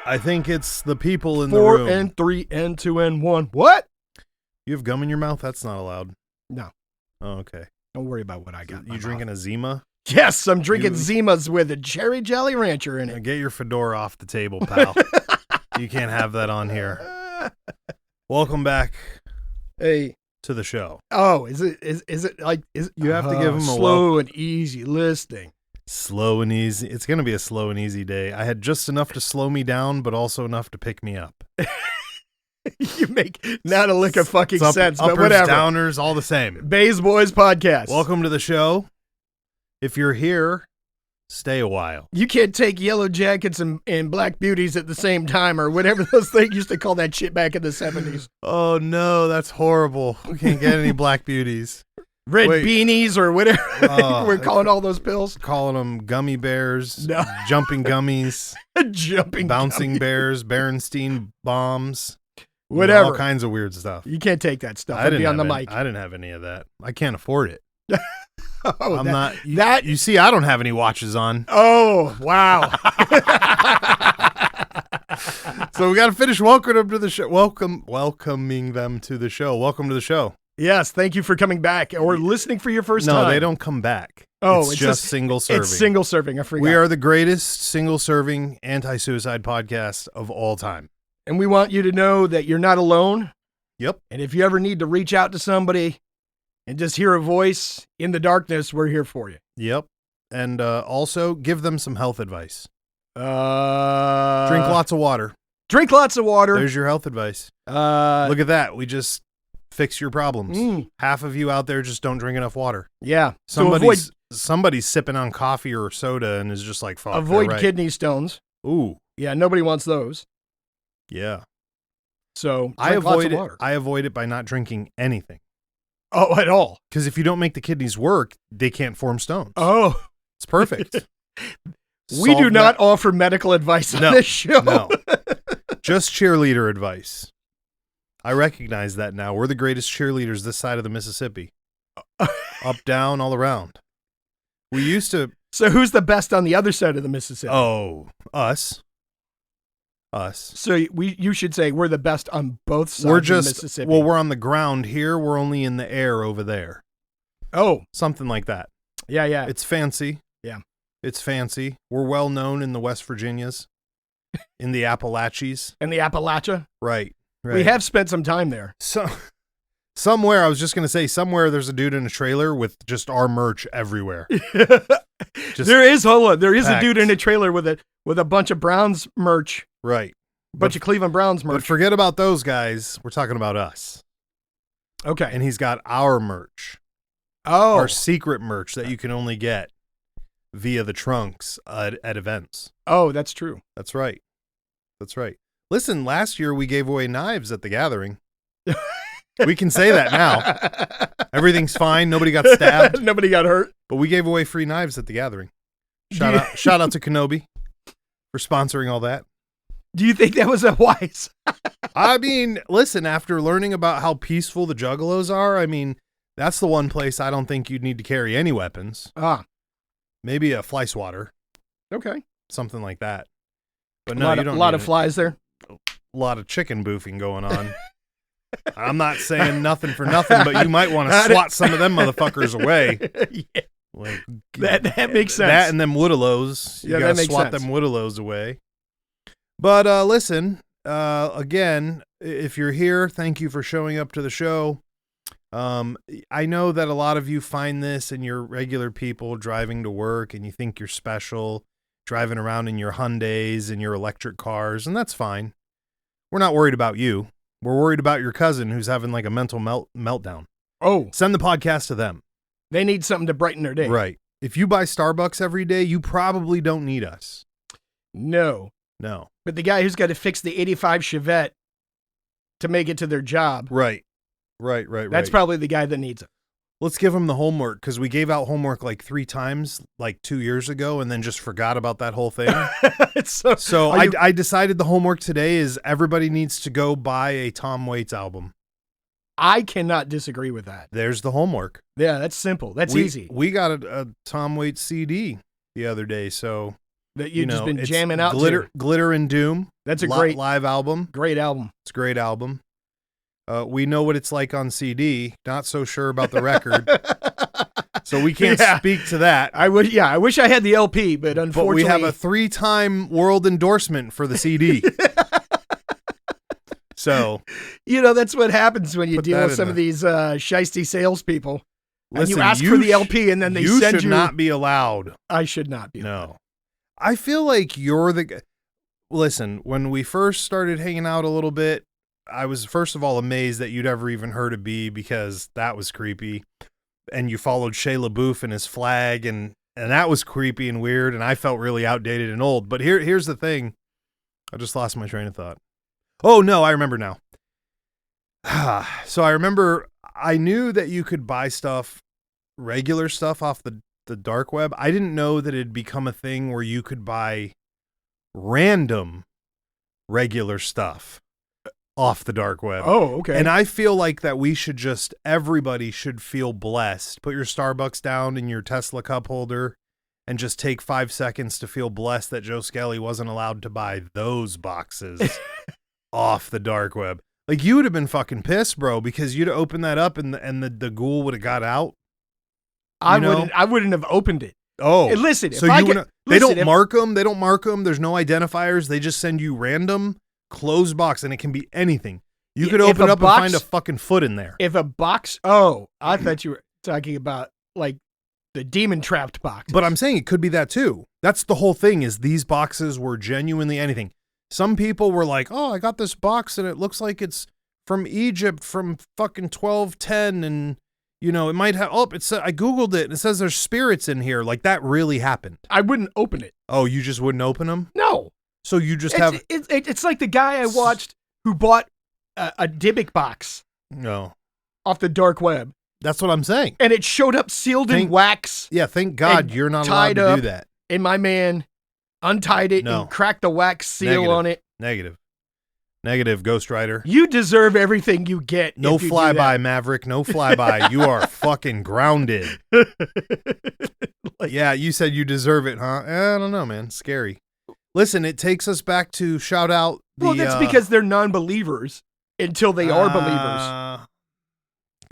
I think it's the people in the 4 room. 4 and 3 and 2 and 1. What? You have gum in your mouth? That's not allowed. No. Oh, okay. Don't worry about what I got. You drinking a Zima? Yes, I'm drinking Zimas with a cherry jelly rancher in it. Now get your fedora off the table, pal. You can't have that on here. Welcome back. Hey. To the show. Oh, is it like you have to give them a slow and easy listing. Slow and easy. It's going to be a slow and easy day. I had just enough to slow me down, but also enough to pick me up. You make not a lick of fucking sense, uppers, but whatever. Downers, all the same. Baes Boyz podcast. Welcome to the show. If you're here, stay a while. You can't take yellow jackets and black beauties at the same time or whatever those things used to call that shit back in the 70s. Oh, no, that's horrible. We can't get any black beauties. Red beanies or whatever. We're calling all those pills. Calling them gummy bears, jumping gummies, bouncing bears, Berenstein bombs. Whatever. All kinds of weird stuff. You can't take that stuff. I'd be on the mic. I didn't have any of that. I can't afford it. I'm not. You see, I don't have any watches on. Oh, wow. So we got to finish welcoming them to the show. Welcoming them to the show. Welcome to the show. Yes, thank you for coming back or listening for your first time. No, they don't come back. Oh, it's just single serving. It's single serving. I forgot. We are the greatest single serving anti-suicide podcast of all time. And we want you to know that you're not alone. Yep. And if you ever need to reach out to somebody and just hear a voice in the darkness, we're here for you. Yep. And also give them some health advice. Drink Drink lots of water. Drink lots of water. There's your health advice. Look at that. We just fix your problems. Half of you out there just don't drink enough water. Yeah. Somebody's sipping on coffee or soda and is just like, fuck. Avoid kidney stones. Ooh. Yeah, nobody wants those. Yeah. So I avoid it. I avoid it by not drinking anything. Oh, at all? Because if you don't make the kidneys work, they can't form stones. Oh. It's perfect. We do not offer medical advice on this show. No. Just cheerleader advice. I recognize that now. We're the greatest cheerleaders this side of the Mississippi. Up, down, all around. We used to... So who's the best on the other side of the Mississippi? Oh, us. So you should say we're the best on both sides of the Mississippi. Well, we're on the ground here. We're only in the air over there. Oh. Something like that. Yeah. It's fancy. Yeah. It's fancy. We're well known in the West Virginias, in the Appalachies. In the Appalachia? Right. We have spent some time there. Somewhere, I was just going to say, somewhere there's a dude in a trailer with just our merch everywhere. There is a dude in a trailer with a bunch of Browns merch. Right. Bunch of Cleveland Browns merch. But forget about those guys. We're talking about us. Okay. And he's got our merch. Oh. Our secret merch that you can only get via the trunks at events. Oh, that's true. That's right. Listen, last year we gave away knives at the gathering. We can say that now. Everything's fine. Nobody got stabbed. Nobody got hurt. But we gave away free knives at the gathering. Shout out to Kenobi for sponsoring all that. Do you think that was a wise? I mean, listen, after learning about how peaceful the Juggalos are, I mean, that's the one place I don't think you'd need to carry any weapons. Maybe a fly swatter. Okay. Something like that. But no, you don't. A lot of flies there. A lot of chicken boofing going on. I'm not saying nothing for nothing, but you might want to swat some of them motherfuckers away. Yeah. Like, that makes sense. That and them woodalows. You gotta swat them woodalows away. But listen, again, if you're here, thank you for showing up to the show. I know that a lot of you find this and you're regular people driving to work and you think you're special, driving around in your Hyundais and your electric cars, and that's fine. We're not worried about you. We're worried about your cousin who's having like a mental meltdown. Oh. Send the podcast to them. They need something to brighten their day. Right. If you buy Starbucks every day, you probably don't need us. No. But the guy who's got to fix the 85 Chevette to make it to their job. Right. That's probably the guy that needs it. Let's give him the homework, because we gave out homework like 3 times, like 2 years ago, and then just forgot about that whole thing. I decided the homework today is everybody needs to go buy a Tom Waits album. I cannot disagree with that. There's the homework. Yeah, that's simple. That's easy. We got a Tom Waits CD the other day, so that you've just been jamming out to. Glitter and Doom. That's a great live album. Great album. It's a great album. We know what it's like on CD. Not so sure about the record. So we can't speak to that. I wish I had the LP, but unfortunately. But we have a 3-time world endorsement for the CD. So. That's what happens when you deal with some of these shiesty salespeople. Listen, you ask for the LP and then they send you. You should not be allowed. I should not be. No. I feel like you're the guy. Listen, when we first started hanging out a little bit, I was first of all amazed that you'd ever even heard of B because that was creepy. And you followed Shia LaBeouf and his flag and that was creepy and weird and I felt really outdated and old. But here's the thing. I just lost my train of thought. Oh no, I remember now. So I remember I knew that you could buy regular stuff off the dark web. I didn't know that it'd become a thing where you could buy random regular stuff off the dark web. Oh, okay. And I feel like that everybody should feel blessed. Put your Starbucks down in your Tesla cup holder and just take 5 seconds to feel blessed that Joe Skelly wasn't allowed to buy those boxes off the dark web. Like you would have been fucking pissed, bro, because you'd have opened that up and the ghoul would have got out. I wouldn't have opened it. Oh, listen. So they don't mark them. They don't mark them. There's no identifiers. They just send you random closed box, and it can be anything. You could open up and find a fucking foot in there. If a box, I thought you were talking about like the demon trapped box. But I'm saying it could be that too. That's the whole thing. Is these boxes were genuinely anything. Some people were like, "Oh, I got this box, and it looks like it's from Egypt, from fucking 1210, and." It might have. Oh, I Googled it and it says there's spirits in here. Like that really happened. I wouldn't open it. Oh, you just wouldn't open them? No. So you just have. It's like the guy I watched who bought a Dybbuk box. No. Off the dark web. That's what I'm saying. And it showed up sealed in wax. Yeah, thank God you're not allowed to do that. And my man untied it and cracked the wax seal on it. Negative, Ghost Rider. You deserve everything you get. No flyby, Maverick. No flyby. You are fucking grounded. Yeah, you said you deserve it, huh? I don't know, man. Scary. Listen, it takes us back to shout out the... Well, that's because they're non-believers until they are believers.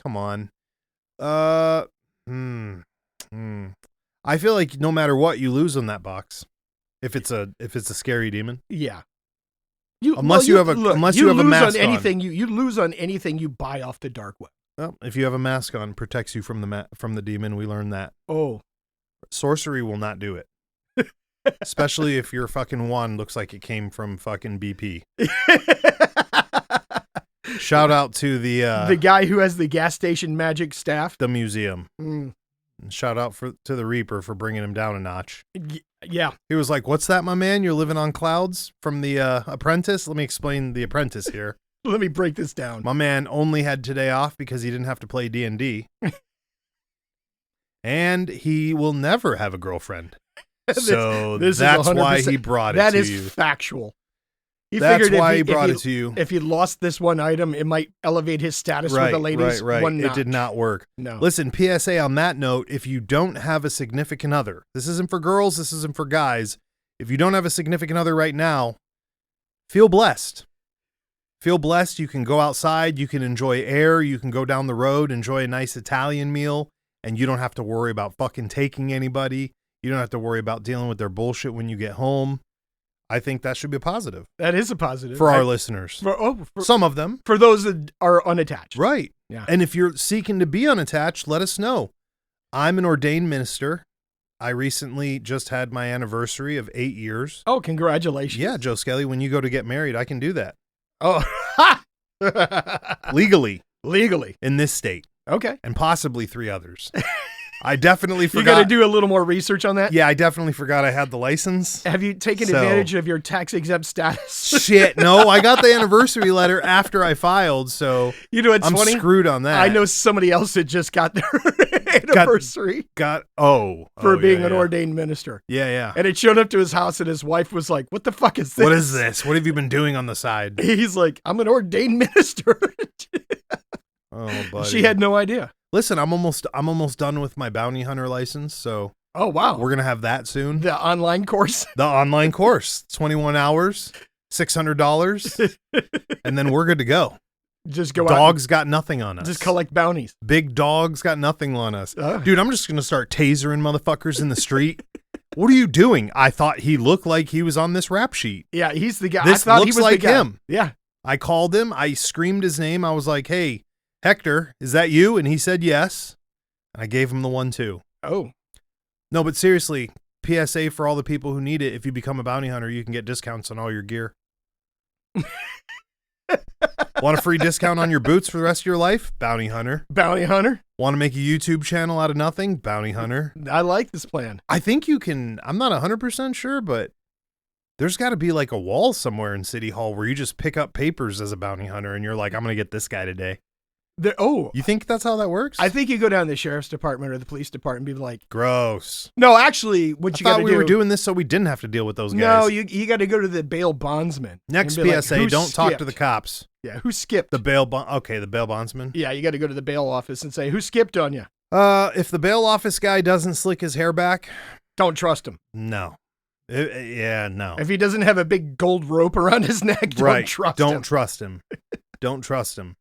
Come on. I feel like no matter what, you lose on that box. If it's a scary demon. Yeah. Unless you have a mask on. You lose on anything you buy off the dark web. Well, if you have a mask on, protects you from the demon. We learned that. Oh, sorcery will not do it. Especially if your fucking wand looks like it came from fucking BP. Shout out to the guy who has the gas station magic staff. The museum. Shout out to the Reaper for bringing him down a notch. Yeah. He was like, "What's that, my man? You're living on clouds from the Apprentice?" Let me explain the Apprentice here. Let me break this down. My man only had today off because he didn't have to play D&D. And he will never have a girlfriend. So that's why he brought it to you. That is factual. That's why he brought it to you. If he lost this one item, it might elevate his status with the ladies. Right. It did not work. No. Listen, PSA on that note, if you don't have a significant other, this isn't for girls, this isn't for guys. If you don't have a significant other right now, feel blessed. Feel blessed. You can go outside, you can enjoy air, you can go down the road, enjoy a nice Italian meal, and you don't have to worry about fucking taking anybody. You don't have to worry about dealing with their bullshit when you get home. I think that should be a positive. That is a positive. For our listeners. For some of them. For those that are unattached. Right. Yeah. And if you're seeking to be unattached, let us know. I'm an ordained minister. I recently just had my anniversary of 8 years. Oh, congratulations. Yeah, Joe Skelly, when you go to get married, I can do that. Oh. Legally. Legally. In this state. Okay. And possibly 3 others. I definitely forgot. You got to do a little more research on that? Yeah, I definitely forgot I had the license. Have you taken advantage of your tax-exempt status? Shit, no. I got the anniversary letter after I filed, so it's funny? I'm screwed on that. I know somebody else that just got their anniversary. For being an ordained minister. Yeah. And it showed up to his house, and his wife was like, "What the fuck is this? What is this? What have you been doing on the side?" He's like, "I'm an ordained minister." Oh, buddy. She had no idea. Listen, I'm almost done with my bounty hunter license, so Oh, wow. We're going to have that soon. The online course? The online course. 21 hours, $600, and then we're good to go. Just go Dogs got nothing on us. Just collect bounties. Big dogs got nothing on us. Dude, I'm just going to start tasering motherfuckers in the street. What are you doing? I thought he looked like he was on this rap sheet. Yeah, he's the guy. This I thought looks he was like the guy. him. Yeah. I called him. I screamed his name. I was like, hey, Hector, is that you? And he said yes. And I gave him the 1 too. Oh. No, but seriously, PSA for all the people who need it. If you become a bounty hunter, you can get discounts on all your gear. Want a free discount on your boots for the rest of your life? Bounty hunter. Bounty hunter. Want to make a YouTube channel out of nothing? Bounty hunter. I like this plan. I think you can. I'm not 100% sure, but there's got to be like a wall somewhere in City Hall where you just pick up papers as a bounty hunter and you're like, I'm going to get this guy today. You think that's how that works? I think you go down to the sheriff's department or the police department and be like, gross. No, actually, what you got to do. I thought we were doing this so we didn't have to deal with those guys. No, you got to go to the bail bondsman. Next PSA, like, don't talk to the cops. Yeah, who skipped? The bail bondsman? Yeah, you got to go to the bail office and say, who skipped on you? If the bail office guy doesn't slick his hair back. Don't trust him. No. No. If he doesn't have a big gold rope around his neck, don't trust him. Don't trust him. Don't trust him.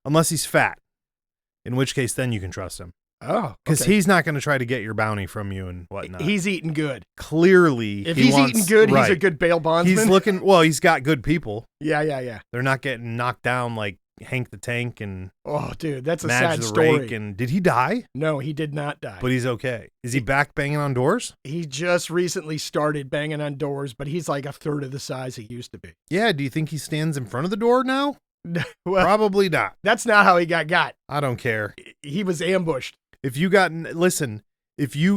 Unless he's fat. In which case, then you can trust him. Oh, because he's not going to try to get your bounty from you and whatnot. He's eating good. Clearly, if he's eating good, he's a good bail bondsman. He's looking. Well, he's got good people. Yeah. They're not getting knocked down like Hank the Tank and. Oh, dude, that's a Madge sad the story. Rake. And did he die? No, he did not die. But he's okay. Is he back banging on doors? He just recently started banging on doors, but he's like a third of the size he used to be. Yeah. Do you think he stands in front of the door now? Well, probably not. That's not how he got. I don't care. He was ambushed. If you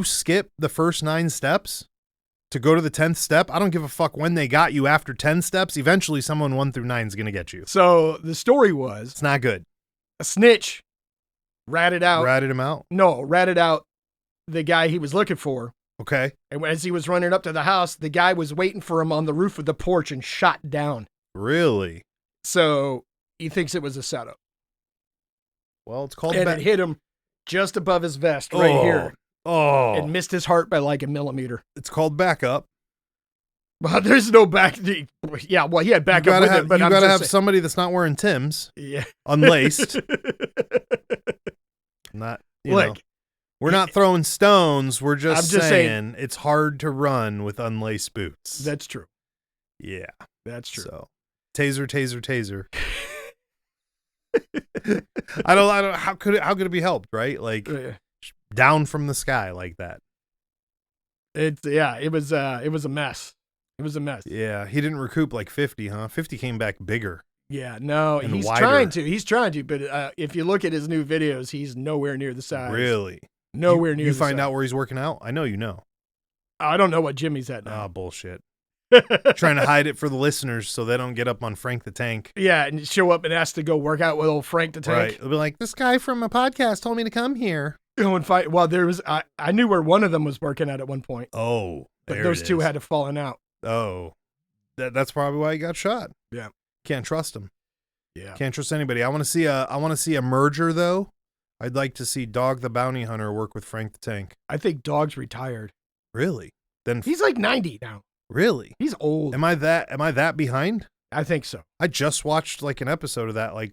skip the first 9 steps to go to the 10th step, I don't give a fuck when they got you after 10 steps. Eventually, someone 1 through 9 is going to get you. So the story was... It's not good. A snitch ratted him out. No, ratted out the guy he was looking for. Okay. And as he was running up to the house, the guy was waiting for him on the roof of the porch and shot down. Really? So... he thinks it was a setup. Well, it's called... And it hit him just above his vest right here. Oh. It missed his heart by like a millimeter. It's called backup. Well, there's no back... Yeah, well, he had backup with it, but you got to have somebody that's not wearing Timbs. Yeah. Unlaced. Not, Look, we're not throwing stones. We're just saying it's hard to run with unlaced boots. That's true. Yeah. That's true. So, taser. I don't. How could it be helped? Right? Like down from the sky like that. It was a mess. It was a mess. Yeah, he didn't recoup like 50, huh? 50 came back bigger. Yeah, no, he's wider. trying to. But if you look at his new videos, he's nowhere near the size. Really? Nowhere near. You find out where he's working out? I know you know. I don't know what gym he's at now. Oh, bullshit. Trying to hide it for the listeners so they don't get up on Frank the Tank. Yeah, and show up and ask to go work out with old Frank the Tank. Right. They'll be like, this guy from a podcast told me to come here. Go and fight. Well, I knew where one of them was working at one point. Oh, but those two had to fallen out. Oh, that's probably why he got shot. Yeah. Can't trust him. Yeah. Can't trust anybody. I want to see a merger though. I'd like to see Dog the Bounty Hunter work with Frank the Tank. I think Dog's retired. Really? Then he's like 90 now. Really? He's old. Am I that behind? I think so. I just watched like an episode of that like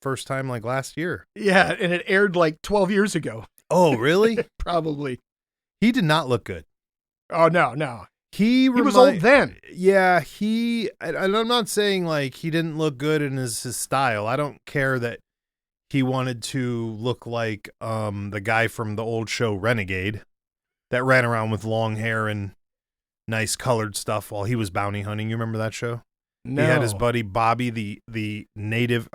first time like last year. Yeah, and it aired like 12 years ago. Oh, really? Probably. He did not look good. Oh, no. He was old then. Yeah, and I'm not saying like he didn't look good in his style. I don't care that he wanted to look like the guy from the old show Renegade that ran around with long hair and nice colored stuff while he was bounty hunting. You remember that show? No. He had his buddy Bobby, the native,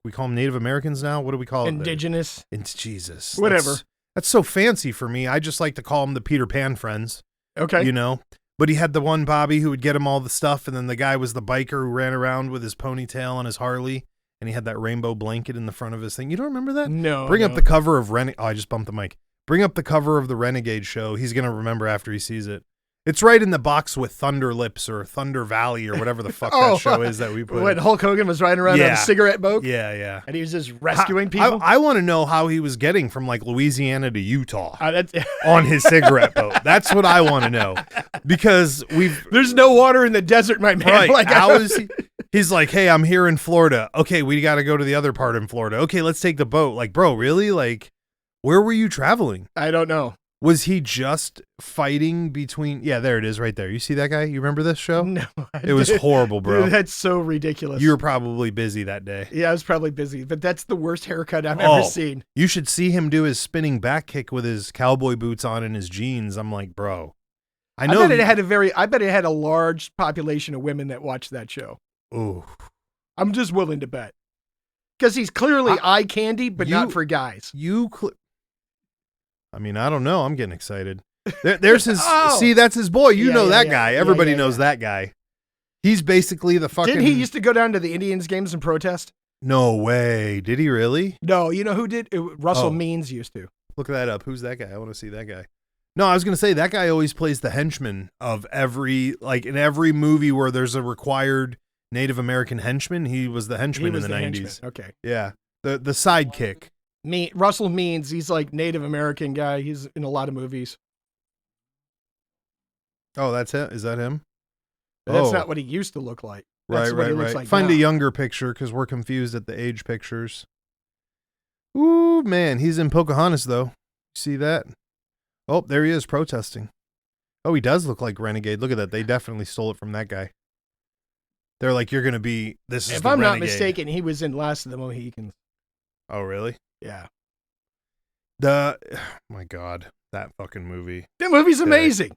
we call them Native Americans now? What do we call it? Indigenous. Jesus. Whatever. That's so fancy for me. I just like to call them the Peter Pan friends. Okay. You know? But he had the one Bobby who would get him all the stuff, and then the guy was the biker who ran around with his ponytail on his Harley, and he had that rainbow blanket in the front of his thing. You don't remember that? No. Bring up the cover of I just bumped the mic. Bring up the cover of the Renegade show. He's going to remember after he sees it. It's right in the box with Thunder Lips or Thunder Valley or whatever the fuck that show is that we put. When Hulk Hogan was riding around on a cigarette boat? Yeah. And he was just rescuing people? I want to know how he was getting from like Louisiana to Utah on his cigarette boat. That's what I want to know. Because there's no water in the desert, my man. Right. Like, how is he? He's like, hey, I'm here in Florida. Okay, we got to go to the other part in Florida. Okay, let's take the boat. Like, bro, really? Like, where were you traveling? I don't know. Was he just fighting between? Yeah, there it is right there. You see that guy? You remember this show? No. It was horrible, bro. Dude, that's so ridiculous. You were probably busy that day. Yeah, I was probably busy, but that's the worst haircut I've ever seen. You should see him do his spinning back kick with his cowboy boots on and his jeans. I'm like, bro. I know. I bet it had a large population of women that watched that show. Ooh. I'm just willing to bet. Because he's clearly eye candy, but not for guys. I mean, I don't know. I'm getting excited. There's his. See, that's his boy. You know that guy. Everybody knows that guy. He's basically the fucking. Didn't he used to go down to the Indians games and protest? No way. Did he really? No. You know who did? Russell Means used to. Look that up. Who's that guy? I want to see that guy. No, I was going to say that guy always plays the henchman of in every movie where there's a required Native American henchman. He was the henchman in the 90s. Henchman. Okay. Yeah. The sidekick. Russell Means, he's like Native American guy. He's in a lot of movies. Oh, that's it? Is that him? That's not what he used to look like. That's right. Looks like Find now. a younger picture because we're confused at the age pictures. Ooh, man. He's in Pocahontas, though. See that? Oh, there he is protesting. Oh, he does look like Renegade. Look at that. They definitely stole it from that guy. They're like, you're going to be, this is if the I'm Renegade. Not mistaken, he was in Last of the Mohicans. Oh, really? Yeah. Oh my God, that fucking movie. That movie's amazing.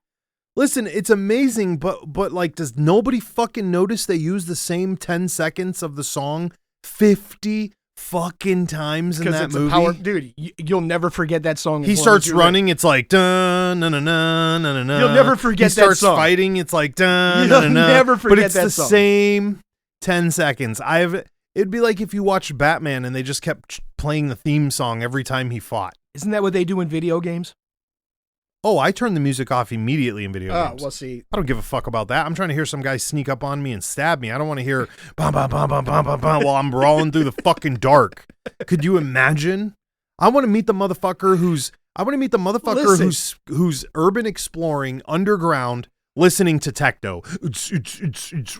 Listen, it's amazing, but like, does nobody fucking notice they use the same 10 seconds of the song 50 fucking times in that movie? Dude, you'll never forget that song. He starts running, it's like dun na na na na na. You'll never forget that song. He starts fighting, it's like dun na na na. Never forget that song. But it's the same 10 seconds. It'd be like if you watched Batman and they just kept playing the theme song every time he fought. Isn't that what they do in video games? Oh, I turn the music off immediately in video games. Oh, well, see. I don't give a fuck about that. I'm trying to hear some guy sneak up on me and stab me. I don't want to hear bam, bam, bam, bam, bam, bam, bam while I'm brawling through the fucking dark. Could you imagine? I want to meet the motherfucker who's urban exploring underground, listening to techno,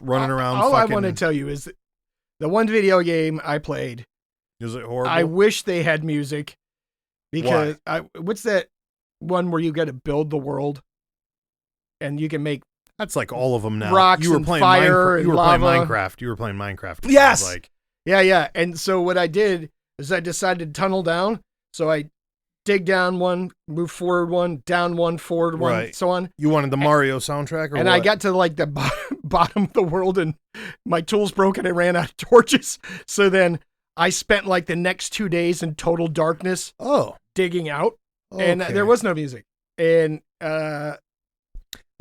running around. All I want to tell you is the one video game I played. Is it horrible? I wish they had music because what's that one where you got to build the world and you can make that's like all of them now. Rocks you were and playing fire and lava. You were playing Minecraft. Yes. Like. Yeah. And so what I did is I decided to tunnel down. So I dig down one, move forward one, down one, forward one, so on. You wanted the Mario soundtrack, and I got to like the bottom of the world, and my tools broke, and I ran out of torches. So then I spent like the next 2 days in total darkness. Digging out, and there was no music. And there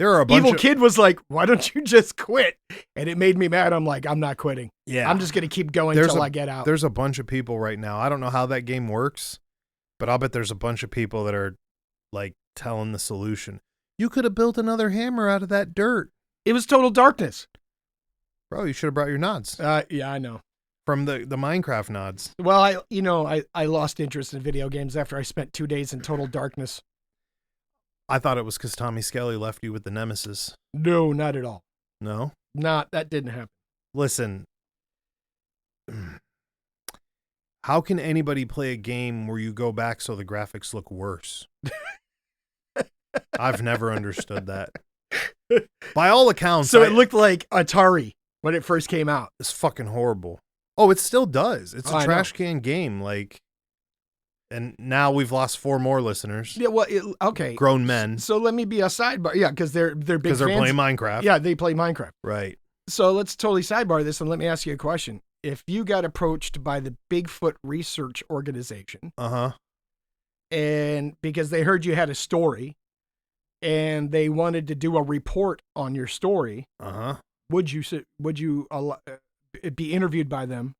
are a bunch evil kid was like, "Why don't you just quit?" And it made me mad. I'm like, "I'm not quitting. Yeah, I'm just gonna keep going until I get out." There's a bunch of people right now. I don't know how that game works. But I'll bet there's a bunch of people that are like telling the solution. You could have built another hammer out of that dirt. It was total darkness. Bro, you should have brought your nods. Yeah, I know. From the Minecraft nods. Well, I lost interest in video games after I spent 2 days in total darkness. I thought it was because Tommy Skelly left you with the nemesis. No, not at all. No? That didn't happen. Listen. How can anybody play a game where you go back so the graphics look worse? I've never understood that. By all accounts. So it looked like Atari when it first came out. It's fucking horrible. Oh, it still does. It's a trash can game. Like, and now we've lost 4 more listeners. Yeah, well, okay. Grown men. So let me be a sidebar. Yeah, because they're big fans. Because they're playing Minecraft. Yeah, they play Minecraft. Right. So let's totally sidebar this and let me ask you a question. If you got approached by the Bigfoot Research Organization, and because they heard you had a story, and they wanted to do a report on your story, would you be interviewed by them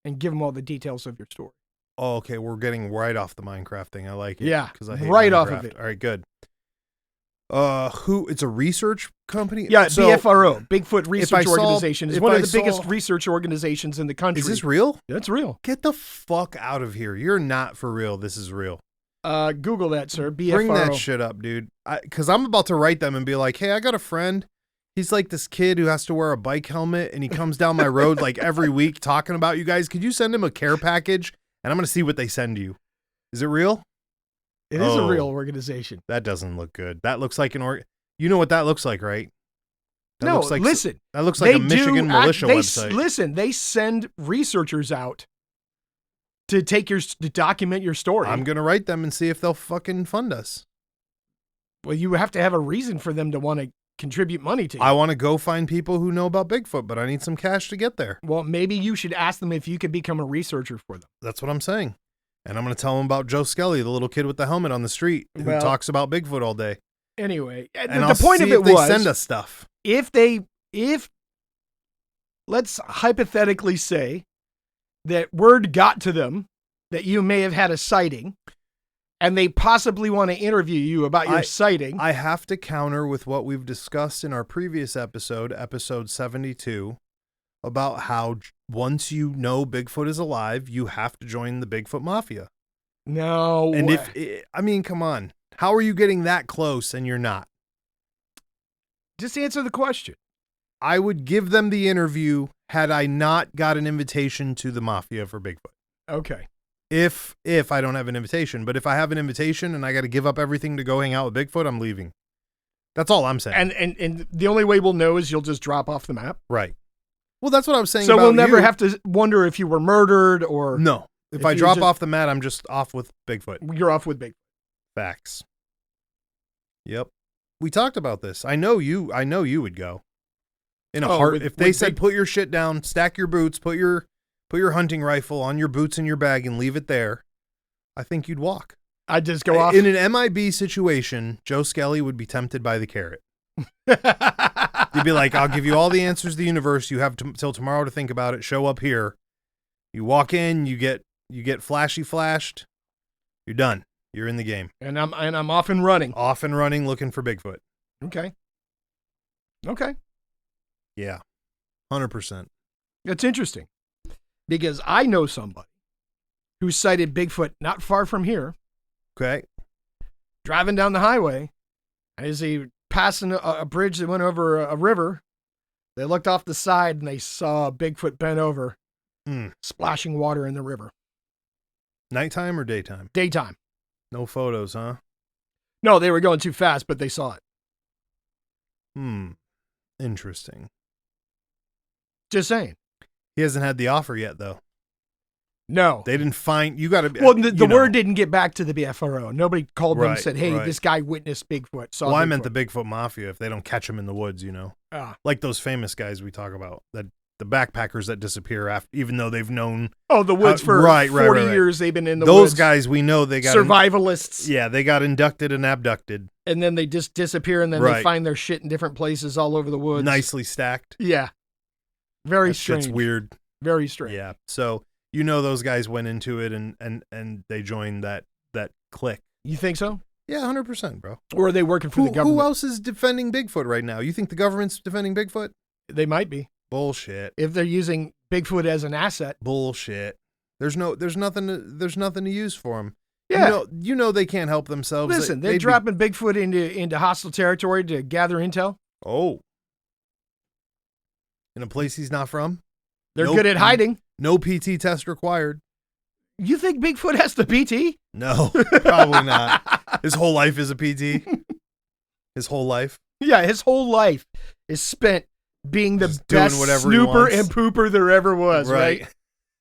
and give them all the details of your story? Oh, okay. We're getting right off the Minecraft thing. I like it. Yeah, because I hate right Minecraft. off of it. All right, good. Who? It's a research company? Yeah, so, BFRO, Bigfoot Research Organization, is one of the biggest research organizations in the country. Is this real? That's real. Get the fuck out of here. You're not for real. This is real. Google that, sir. BFRO. Bring that shit up, dude. Because I'm about to write them and be like, hey, I got a friend. He's like this kid who has to wear a bike helmet, and he comes down my road like every week talking about you guys. Could you send him a care package? And I'm going to see what they send you. Is it real? It is a real organization. That doesn't look good. That looks like you know what that looks like, right? That looks like, listen. That looks like a Michigan militia website. Listen, they send researchers out to document your story. I'm going to write them and see if they'll fucking fund us. Well, you have to have a reason for them to want to contribute money to you. I want to go find people who know about Bigfoot, but I need some cash to get there. Well, maybe you should ask them if you could become a researcher for them. That's what I'm saying. And I'm going to tell them about Joe Skelly, the little kid with the helmet on the street who talks about Bigfoot all day. Anyway, and the point of it was, they send us stuff. If let's hypothetically say that word got to them that you may have had a sighting, and they possibly want to interview you about your sighting. I have to counter with what we've discussed in our previous episode 72, about how once you know Bigfoot is alive, you have to join the Bigfoot Mafia. No. And come on. How are you getting that close and you're not? Just answer the question. I would give them the interview had I not got an invitation to the Mafia for Bigfoot. Okay. If I don't have an invitation, but if I have an invitation and I got to give up everything to go hang out with Bigfoot, I'm leaving. That's all I'm saying. And the only way we'll know is you'll just drop off the map. Right. Well, that's what I was saying. So we'll never have to wonder if you were murdered or no. If I drop off the mat, I'm just off with Bigfoot. You're off with Bigfoot. Facts. Yep. We talked about this. I know you would go. In a heart. If they said put your shit down, stack your boots, put your hunting rifle on your boots in your bag and leave it there, I think you'd walk. I'd just go off. In an MIB situation, Joe Skelly would be tempted by the carrot. You'd be like, I'll give you all the answers to the universe. You have till tomorrow to think about it. Show up here. You walk in, you get flashed. You're done. You're in the game. And I'm off and running. Off and running, looking for Bigfoot. Okay. Yeah. 100%. That's interesting. Because I know somebody who sighted Bigfoot not far from here. Okay. Driving down the highway, as he passing a bridge that went over a river, they looked off the side and they saw Bigfoot bent over, splashing water in the river. Nighttime or daytime? Daytime. No photos, huh? No, they were going too fast, but they saw it. Interesting. Just saying. He hasn't had the offer yet, though. No. They didn't find... You got to... Well, the word didn't get back to the BFRO. Nobody called them and said, hey, this guy witnessed Bigfoot. Well, I meant the Bigfoot Mafia, if they don't catch him in the woods, Like those famous guys we talk about, that the backpackers that disappear after, even though they've known... Oh, the woods for 40 years they've been in the woods. Those guys, we know they got... Survivalists. Yeah, they got inducted and abducted. And then they just disappear, and then they find their shit in different places all over the woods. Nicely stacked. Yeah. Very strange. It's weird. Very strange. Yeah. So, those guys went into it and they joined that clique. You think so? Yeah, 100%, bro. Or are they working for the government? Who else is defending Bigfoot right now? You think the government's defending Bigfoot? They might be. Bullshit. If they're using Bigfoot as an asset. Bullshit. There's nothing to use for them. Yeah. They can't help themselves. Listen, they're dropping Bigfoot into hostile territory to gather intel. Oh. In a place he's not from? They're good at hiding. No PT test required. You think Bigfoot has the PT? No, probably not. His whole life is a PT. His whole life. Yeah, his whole life is spent being the best snooper and pooper there ever was, right?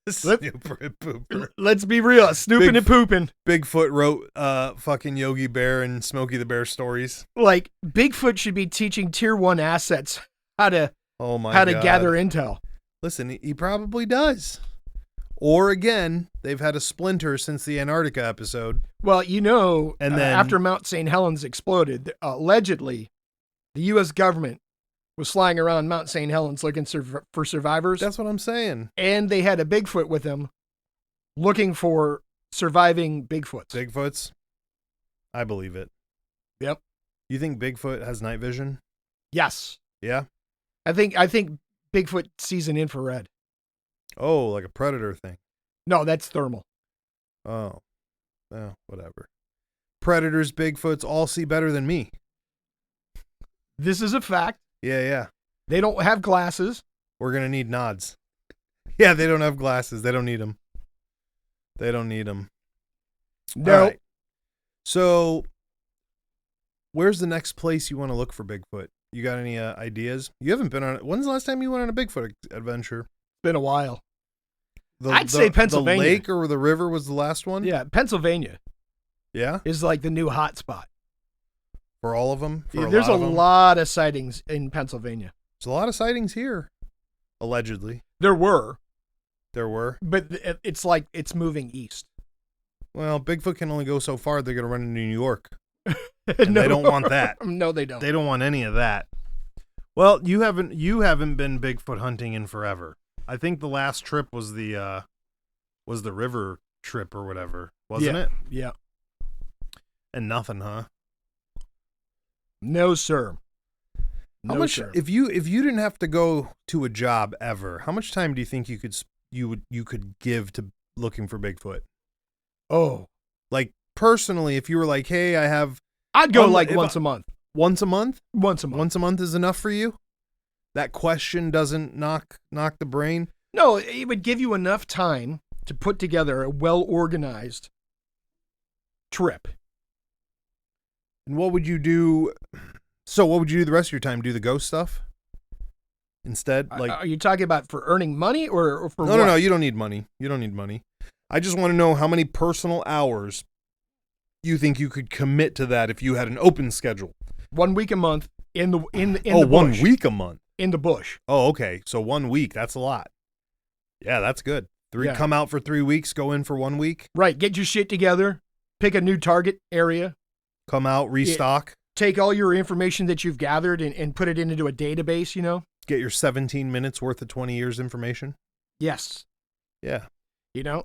Snooper and pooper. Let's be real. Snooping and pooping. Bigfoot wrote fucking Yogi Bear and Smokey the Bear stories. Like, Bigfoot should be teaching tier 1 assets how to gather intel. Listen, he probably does. Or again, they've had a splinter since the Antarctica episode. Well, and then after Mount St. Helens exploded, allegedly, the U.S. government was flying around Mount St. Helens looking for survivors. That's what I'm saying. And they had a Bigfoot with them looking for surviving Bigfoots. Bigfoots? I believe it. Yep. You think Bigfoot has night vision? Yes. Yeah? I think Bigfoot sees an infrared. Oh, like a predator thing. No, that's thermal. Oh. Well, whatever. Predators, Bigfoots all see better than me. This is a fact. Yeah. They don't have glasses. We're going to need nods. Yeah, they don't have glasses. They don't need them. No. All right. So, where's the next place you want to look for Bigfoot? You got any ideas? You haven't been on it. When's the last time you went on a Bigfoot adventure? It's been a while. I'd say Pennsylvania. The lake or the river was the last one? Yeah, Pennsylvania. Yeah? Is like the new hot spot. For all of them? There's a lot of sightings in Pennsylvania. There's a lot of sightings here, allegedly. There were. But it's like it's moving east. Well, Bigfoot can only go so far. They're going to run into New York. And they don't want that. No, they don't. They don't want any of that. Well, you haven't been Bigfoot hunting in forever. I think the last trip was the river trip or whatever, wasn't it? Yeah. And nothing, huh? No, sir. How much, if you didn't have to go to a job ever, how much time do you think you could give to looking for Bigfoot? Oh, like personally, if you were like, hey, I'd go once a month. Once a month? Once a month. Once a month is enough for you? That question doesn't knock the brain? No, it would give you enough time to put together a well-organized trip. And what would you do? So what would you do the rest of your time? Do the ghost stuff instead? Like, are you talking about for earning money or for what? No, you don't need money. I just want to know how many personal hours you think you could commit to that if you had an open schedule. 1 week a month in the bush. 1 week a month in the bush. Oh, okay. So 1 week, that's a lot. Yeah, that's good. Come out for 3 weeks, go in for 1 week. Right. Get your shit together. Pick a new target area. Come out, restock. Take all your information that you've gathered and put it into a database, Get your 17 minutes worth of 20 years information. Yes. Yeah.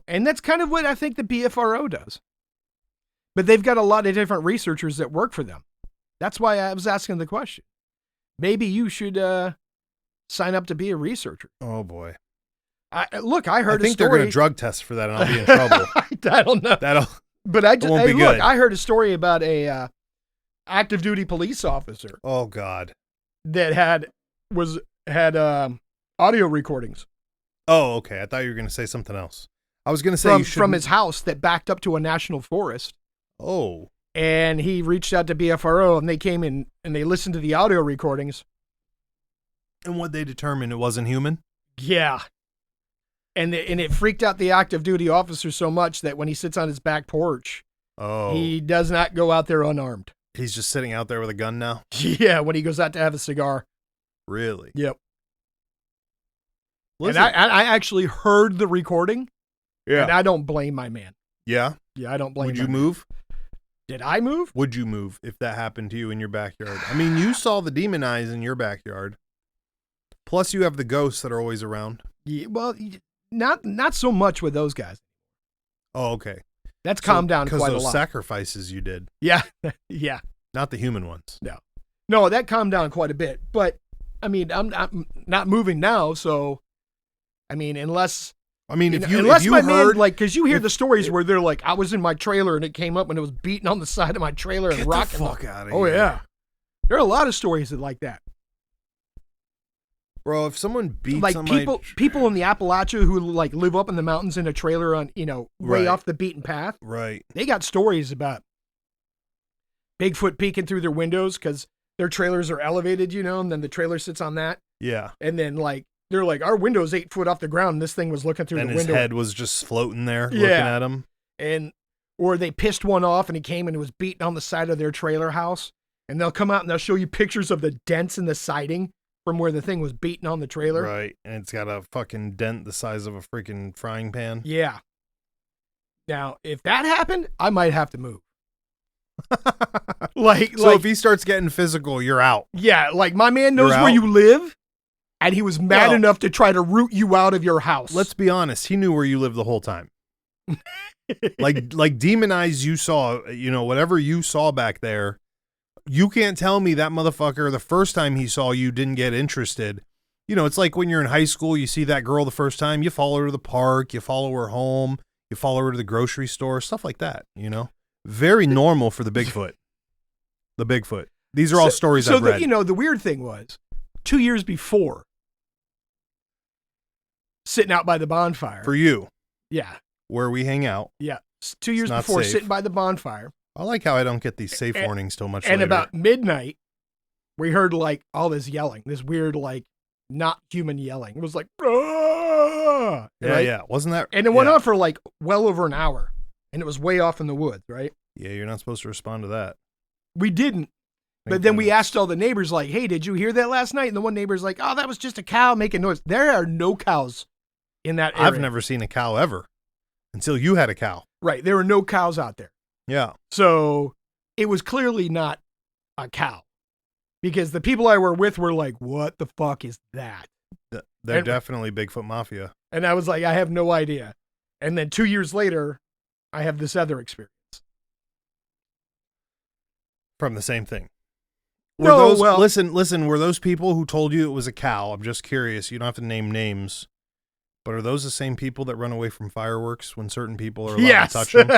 And that's kind of what I think the BFRO does. But they've got a lot of different researchers that work for them. That's why I was asking the question. Maybe you should sign up to be a researcher. Oh, boy. I heard a story. I think they're going to drug test for that and I'll be in trouble. I don't know. That won't be good. I heard a story about a active duty police officer. Oh, God. That had audio recordings. Oh, okay. I thought you were going to say something else. I was going to say from his house that backed up to a national forest. Oh. And he reached out to BFRO and they came in and they listened to the audio recordings. And what they determined, it wasn't human? Yeah. And it freaked out the active duty officer so much that when he sits on his back porch, he does not go out there unarmed. He's just sitting out there with a gun now? Yeah, when he goes out to have a cigar. Really? Yep. Listen. And I actually heard the recording. Yeah. And I don't blame my man. Yeah? Yeah, I don't blame him. Would you move? Did I move? Would you move if that happened to you in your backyard? I mean, you saw the demon eyes in your backyard. Plus, you have the ghosts that are always around. Yeah, well, not so much with those guys. Oh, okay. That's calmed down quite a lot. Because those sacrifices you did. Yeah, yeah. Not the human ones. No, that calmed down quite a bit. But, I mean, I'm not moving now, so, I mean, unless my man, like, because you hear the stories where they're like, I was in my trailer and it came up and it was beating on the side of my trailer and rocking. Get the fuck out of here. Oh, yeah. There are a lot of stories that like that. Bro, if someone beats like people in the Appalachia who like live up in the mountains in a trailer on, way off the beaten path. Right. They got stories about Bigfoot peeking through their windows because their trailers are elevated, and then the trailer sits on that. Yeah. And then they're like, our window's 8 foot off the ground and this thing was looking through the window. And his head was just floating there looking at him. Or they pissed one off and he came and it was beating on the side of their trailer house. And they'll come out and they'll show you pictures of the dents in the siding from where the thing was beating on the trailer. Right. And it's got a fucking dent the size of a freaking frying pan. Yeah. Now, if that happened, I might have to move. So if he starts getting physical, you're out. Yeah, like my man knows where you live, and he was mad enough to try to root you out of your house. Let's be honest. He knew where you lived the whole time. like demon eyes you saw, whatever you saw back there, you can't tell me that motherfucker the first time he saw you didn't get interested. You know, it's like when you're in high school, you see that girl the first time, you follow her to the park, you follow her home, you follow her to the grocery store, stuff like that, you know? Very normal for the Bigfoot. The Bigfoot. These are all stories I've read. You know, the weird thing was 2 years before, sitting out by the bonfire. For you. Yeah. Where we hang out. Yeah. 2 years before, safe. sitting by the bonfire. I like how I don't get these safe warnings till much later. And about midnight, we heard like all this yelling, this weird, like, not human yelling. It was like, ah! Yeah, right? Yeah. Wasn't that? And it went on for like well over an hour. And it was way off in the woods, right? Yeah, you're not supposed to respond to that. We didn't. But then we asked all the neighbors, like, hey, did you hear that last night? And the one neighbor's like, oh, that was just a cow making noise. There are no cows in that area. I've never seen a cow ever until you had a cow. Right. There were no cows out there. Yeah. So it was clearly not a cow because the people I were with were like, what the fuck is that? They're definitely Bigfoot Mafia. And I was like, I have no idea. And then 2 years later, I have this other experience. From the same thing. Listen, were those people who told you it was a cow? I'm just curious. You don't have to name names. But are those the same people that run away from fireworks when certain people are allowed to touch them?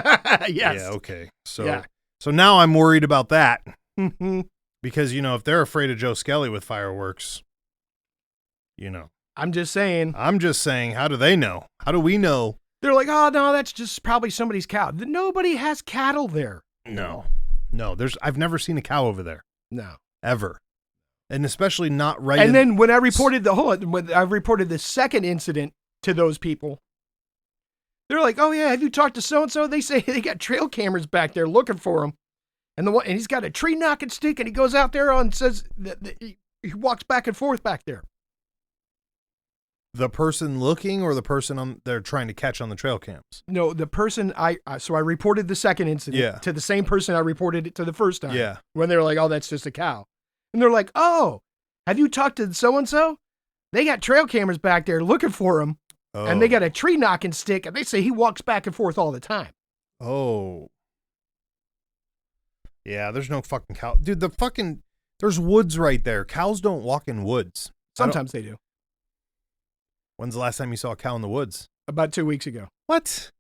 Yes. Yeah, okay. So now I'm worried about that. Because, you know, if they're afraid of Joe Skelly with fireworks, you know. I'm just saying, how do they know? How do we know? They're like, oh, no, that's just probably somebody's cow. Nobody has cattle there. No, I've never seen a cow over there. No. Ever. And especially not right. And then when I reported the second incident to those people, they're like, oh yeah, have you talked to so-and-so? They say they got trail cameras back there looking for him. And he's got a tree knocking stick and he goes out there and says that he walks back and forth back there. The person looking or the person they're trying to catch on the trail cams? No, the person so I reported the second incident to the same person I reported it to the first time. Yeah. When they were like, oh, that's just a cow. And they're like, oh, have you talked to so-and-so? They got trail cameras back there looking for him. Oh. And they got a tree knocking stick and they say he walks back and forth all the time. Oh. Yeah, there's no fucking cow. Dude, there's woods right there. Cows don't walk in woods. Sometimes they do. When's the last time you saw a cow in the woods? About 2 weeks ago. What?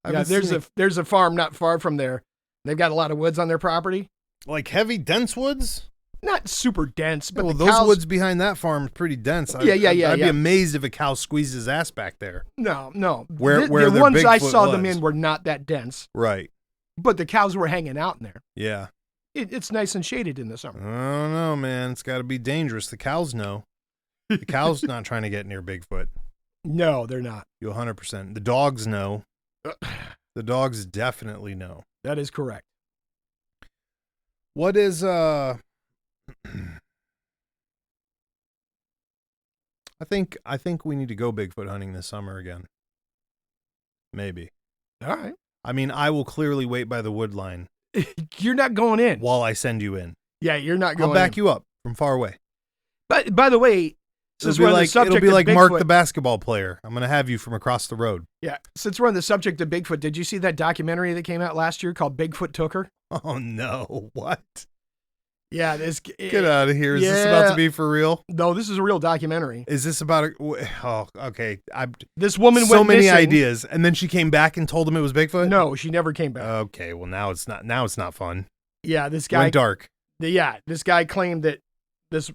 Yeah, there's a farm not far from there. They've got a lot of woods on their property. Like heavy, dense woods? Not super dense, but those woods behind that farm is pretty dense. I'd be amazed if a cow squeezed his ass back there. No. Where the ones I saw them in were not that dense. Right. But the cows were hanging out in there. Yeah. It's nice and shaded in the summer. I don't know, man. It's got to be dangerous. The cows know. The cow's not trying to get near Bigfoot. No, they're not. You 100%. The dogs know. The dogs definitely know. That is correct. What is I think we need to go Bigfoot hunting this summer again. Maybe. All right. I mean, I will clearly wait by the wood line. You're not going in. While I send you in. Yeah, you're not going in. I'll back you up from far away. But by the way, it'll be like Mark the basketball player. I'm going to have you from across the road. Yeah. Since we're on the subject of Bigfoot, did you see that documentary that came out last year called Bigfoot Took Her? Oh, no. What? Yeah. Get out of here. Is this about to be for real? No, this is a real documentary. Is this about oh, okay. This woman went so many missing. Ideas. And then she came back and told him it was Bigfoot? No, she never came back. Okay. Well, now it's not fun. Yeah. This guy. Went dark. This guy claimed that this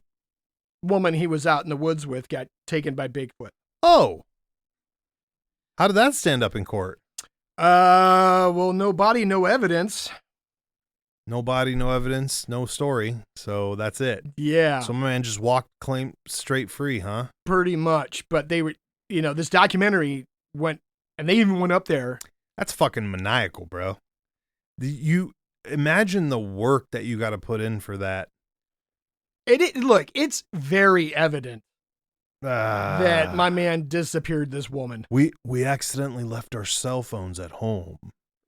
woman he was out in the woods with got taken by Bigfoot. Oh. How did that stand up in court? Well, no body, no evidence. No body, no evidence, no story. So that's it. Yeah. So my man just walked claim straight free, huh? Pretty much. But they were, this documentary went, and they even went up there. That's fucking maniacal, bro. You imagine the work that you got to put in for that. Look, it's very evident that my man disappeared this woman. We accidentally left our cell phones at home.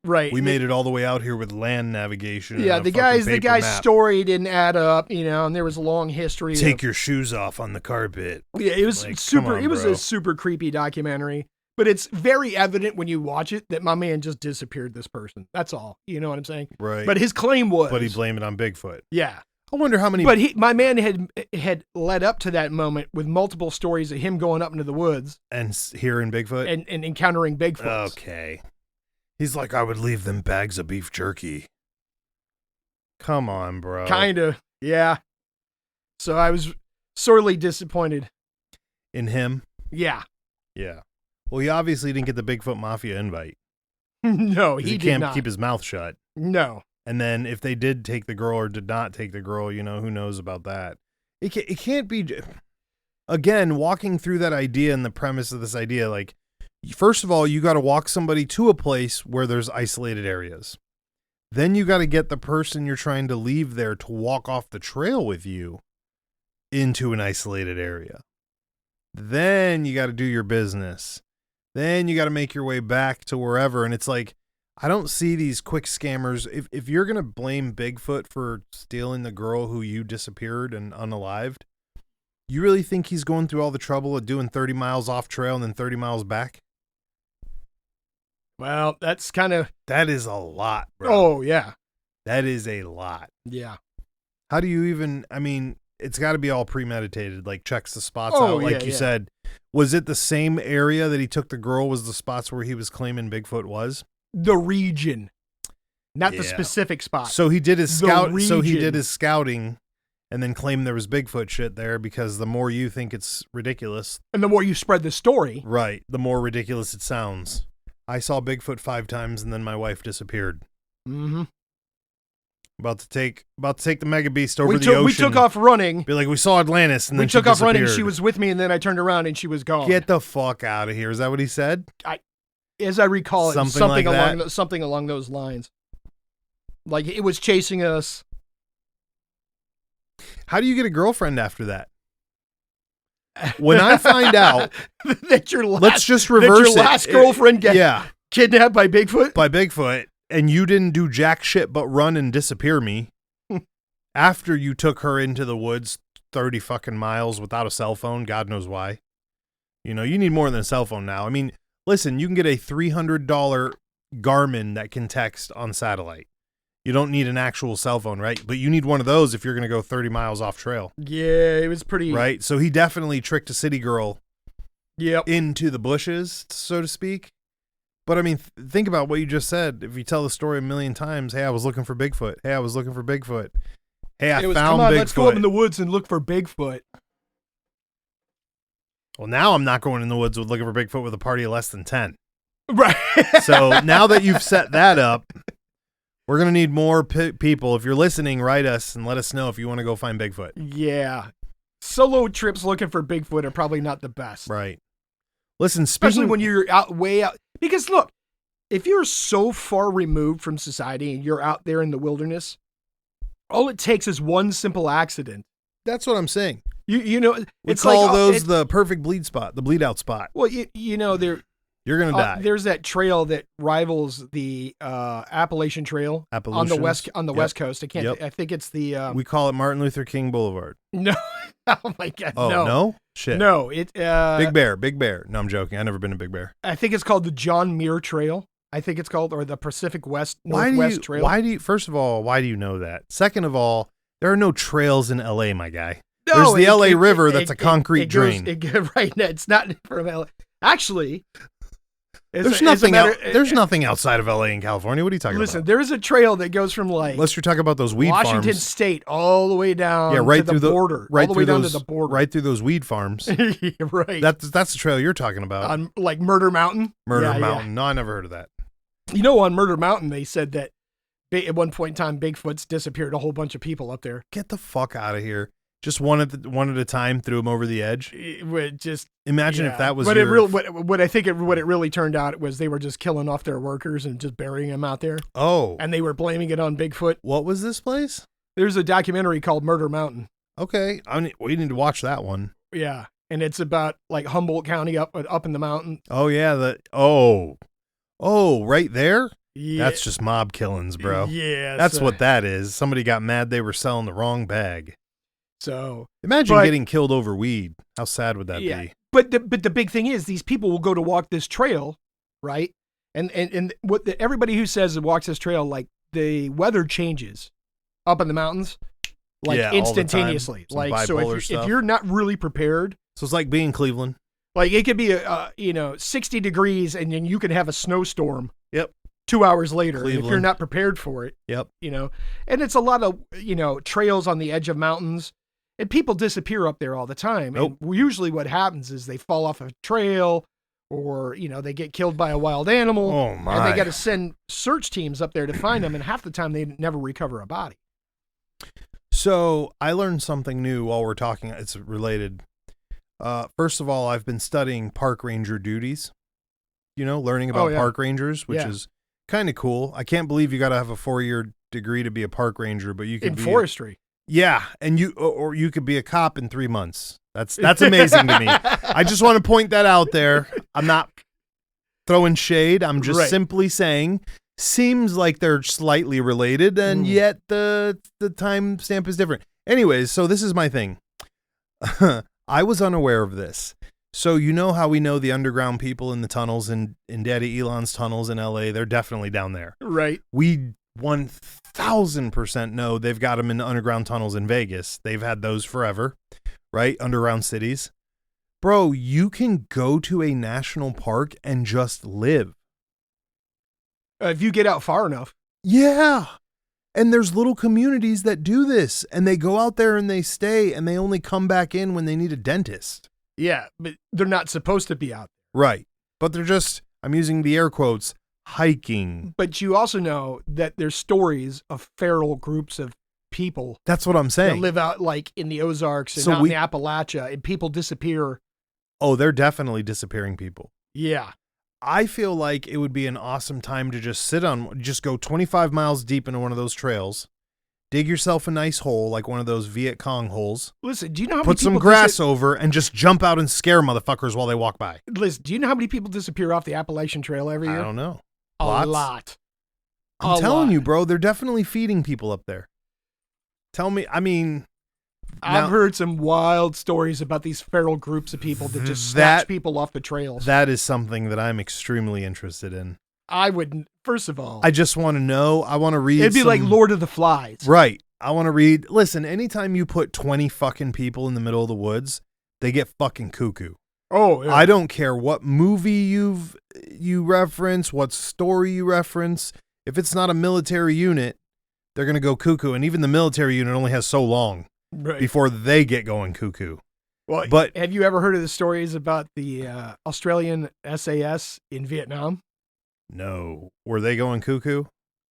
Right. We made it all the way out here with land navigation. Yeah, the guy's story didn't add up, and there was a long history. Take your shoes off on the carpet. Yeah, it was a super creepy documentary, but it's very evident when you watch it that my man just disappeared this person. That's all. You know what I'm saying? Right. But his claim was. But he blamed it on Bigfoot. Yeah. I wonder how many. But my man had led up to that moment with multiple stories of him going up into the woods and hearing Bigfoot and encountering Bigfoot. Okay, he's like, I would leave them bags of beef jerky. Come on, bro. Kinda, yeah. So I was sorely disappointed in him. Yeah. Yeah. Well, he obviously didn't get the Bigfoot Mafia invite. No, he did not. Can't keep his mouth shut. No. And then if they did take the girl or did not take the girl, who knows about that? It can't be. Again, walking through that idea and the premise of this idea, like, first of all, you got to walk somebody to a place where there's isolated areas. Then you got to get the person you're trying to leave there to walk off the trail with you into an isolated area. Then you got to do your business. Then you got to make your way back to wherever. And it's like, I don't see these quick scammers. If you're going to blame Bigfoot for stealing the girl who you disappeared and unalived, you really think he's going through all the trouble of doing 30 miles off trail and then 30 miles back? Well, that's kind of... That is a lot, bro. Oh, yeah. That is a lot. Yeah. How do you even... I mean, it's got to be all premeditated, like checks the spots out. Like you said, was it the same area that he took the girl was the spots where he was claiming Bigfoot was? The region, not the specific spot. So he did his scouting and then claimed there was Bigfoot shit there, because the more you think it's ridiculous. And the more you spread the story. Right. The more ridiculous it sounds. I saw Bigfoot 5 times and then my wife disappeared. Mm-hmm. About to take the mega beast over the ocean. We took off running. Be like, we saw Atlantis, and then we took off running. She was with me, and then I turned around and she was gone. Get the fuck out of here! Is that what he said? As I recall, something like along those lines. Like it was chasing us. How do you get a girlfriend after that? When I find out that let's just reverse your last girlfriend got kidnapped by Bigfoot. By Bigfoot. And you didn't do jack shit but run and disappear me after you took her into the woods 30 fucking miles without a cell phone. God knows why. You need more than a cell phone now. I mean, listen, you can get a $300 Garmin that can text on satellite. You don't need an actual cell phone, right? But you need one of those if you're going to go 30 miles off trail. Yeah, it was pretty... Right? So he definitely tricked a city girl into the bushes, so to speak. But I mean, think about what you just said. If you tell the story a million times, hey, I was looking for Bigfoot. Hey, I was looking for Bigfoot. Hey, I found Bigfoot. Let's go up in the woods and look for Bigfoot. Well, now I'm not going in the woods looking for Bigfoot with a party of less than 10. Right. So now that you've set that up, we're going to need more people. If you're listening, write us and let us know if you want to go find Bigfoot. Yeah. Solo trips looking for Bigfoot are probably not the best. Right. Listen, especially when you're way out. Because look, if you're so far removed from society and you're out there in the wilderness, all it takes is one simple accident. That's what I'm saying. We call those the perfect bleed out spot. Well, you're gonna die. There's that trail that rivals the Appalachian Trail on the west coast. I think it's the. We call it Martin Luther King Boulevard. No, oh my God, oh, no, shit, no. It Big Bear. No, I'm joking. I've never been to Big Bear. I think it's called the John Muir Trail. I think it's called, or the Pacific Northwest Trail. First of all, why do you know that? Second of all, there are no trails in LA, my guy. No, there's the LA River that's a concrete drain. Right, it's not from LA. Actually, there's nothing outside of LA in California. What are you talking about? Listen, there is a trail that goes from unless you're talking about those weed Washington farms. State all the way down right to through the border. Right all the way down to the border. Right through those weed farms. Right. That's the trail you're talking about. On like Murder Mountain? Mountain. Yeah. No, I never heard of that. On Murder Mountain, they said that at one point in time, Bigfoot's disappeared a whole bunch of people up there. Get the fuck out of here. Just one at a time, threw him over the edge. Imagine if that was. But what it really turned out was they were just killing off their workers and just burying them out there. Oh, and they were blaming it on Bigfoot. What was this place? There's a documentary called Murder Mountain. Okay, we need to watch that one. Yeah, and it's about like Humboldt County up in the mountain. Oh yeah, right there. Yeah. That's just mob killings, bro. Yeah, that's what that is. Somebody got mad they were selling the wrong bag. So imagine getting killed over weed. How sad would that be? But the big thing is these people will go to walk this trail, right? And everybody who says it walks this trail, like the weather changes up in the mountains. like instantaneously. Like, so if you're not really prepared. So it's like being Cleveland. Like it could be 60 degrees and then you can have a snowstorm. Yep. 2 hours later, Cleveland. If you're not prepared for it. Yep. And it's a lot of, trails on the edge of mountains, and people disappear up there all the time. Nope. And usually what happens is they fall off a trail, or, they get killed by a wild animal. Oh my. And they got to send search teams up there to find them. And half the time they never recover a body. So I learned something new while we're talking. It's related. First of all, I've been studying park ranger duties, learning about park rangers, which is kind of cool. I can't believe you got to have a 4-year degree to be a park ranger, but you can be forestry. Yeah. And you could be a cop in 3 months. That's amazing to me. I just want to point that out there. I'm not throwing shade. I'm just simply saying, seems like they're slightly related, and yet the time stamp is different. Anyways, so this is my thing. I was unaware of this. So you know how we know the underground people in the tunnels in Daddy Elon's tunnels in LA, they're definitely down there. Right. We 1000% know they've got them in the underground tunnels in Vegas. They've had those forever, right? Underground cities. Bro, you can go to a national park and just live. If you get out far enough. Yeah. And there's little communities that do this, and they go out there and they stay, and they only come back in when they need a dentist. Yeah, but they're not supposed to be out there. Right. But they're just, I'm using the air quotes, hiking. But you also know that there's stories of feral groups of people. That's what I'm saying. That live out like in the Ozarks and out in the Appalachia, and people disappear. Oh, they're definitely disappearing people. Yeah. I feel like it would be an awesome time to just go 25 miles deep into one of those trails, dig yourself a nice hole, like one of those Viet Cong holes. Listen, do you know how many put some grass over and just jump out and scare motherfuckers while they walk by? Listen, do you know how many people disappear off the Appalachian Trail every year? I don't know. A lot. I'm telling you, bro, they're definitely feeding people up there. Tell me, I've heard some wild stories about these feral groups of people that just snatch people off the trails. That is something that I'm extremely interested in. I wouldn't, first of all. I just want to know. I want to read. It'd be like Lord of the Flies. Right. I want to read. Listen, anytime you put 20 fucking people in the middle of the woods, they get fucking cuckoo. Oh, yeah. I don't care what movie you reference, what story you reference. If it's not a military unit, they're going to go cuckoo. And even the military unit only has so long. Right. Before they get going cuckoo. Well, but have you ever heard of the stories about the Australian SAS in Vietnam? No. Were they going cuckoo?